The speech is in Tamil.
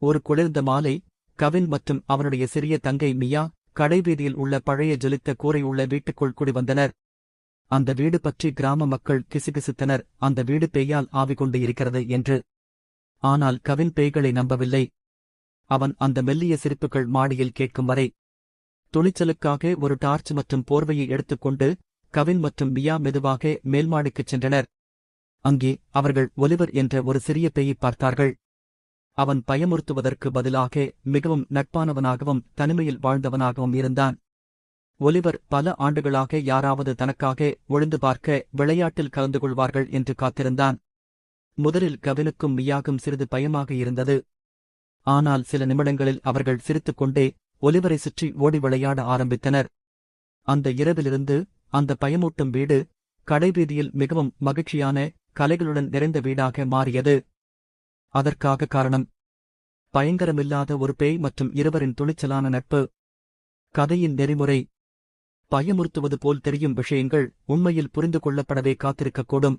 ஒரு குளிர்ந்த மாலை, கவின் மற்றும் அவனுடைய சிறிய தங்கை மியா கடைவீதியில் உள்ள பழைய ஜொலித்த கூரையுள்ள வீட்டுக்குள் குடிவந்தனர். அந்த வீடு பற்றி கிராம மக்கள் கிசுகிசுத்தனர், அந்த வீடு பேயால் ஆவிகொண்டு இருக்கிறது என்று. ஆனால் கவின் பேய்களை நம்பவில்லை. அவன் அந்த மெல்லிய சிரிப்புகள் மாடியில் கேட்கும் வரை துணிச்சலுக்காக ஒரு டார்ச் மற்றும் போர்வையை எடுத்துக்கொண்டு கவின் மற்றும் மியா மெதுவாக மேல்மாடிக்குச் சென்றனர். அங்கே அவர்கள் ஒலிவர் என்ற ஒரு சிறிய பேயைப் பார்த்தார்கள். அவன் பயமுறுத்துவதற்கு பதிலாக மிகவும் நட்பானவனாகவும் தனிமையில் வாழ்ந்தவனாகவும் இருந்தான். ஒலிவர் பல ஆண்டுகளாக யாராவது தனக்காக ஒளிந்து பார்க்க விளையாட்டில் கலந்து கொள்வார்கள் என்று காத்திருந்தான். முதலில் கவினுக்கும் மியாகும் சிறிது பயமாக இருந்தது. ஆனால் சில நிமிடங்களில் அவர்கள் சிரித்துக்கொண்டே ஒலிவரை சுற்றி ஓடி விளையாட ஆரம்பித்தனர். அந்த இரவிலிருந்து அந்த பயமூட்டும் வீடு கடைவீதியில் மிகவும் மகிழ்ச்சியான கலைகளுடன் நிறைந்த வீடாக மாறியது. அதற்காக காரணம் பயங்கரமில்லாத ஒரு பேய் மற்றும் இருவரின் துணிச்சலான நட்பு. கதையின் நெறிமுறை: பயமுறுத்துவது போல் தெரியும் விஷயங்கள் உண்மையில் புரிந்து கொள்ளப்படவே காத்திருக்கக்கூடும்.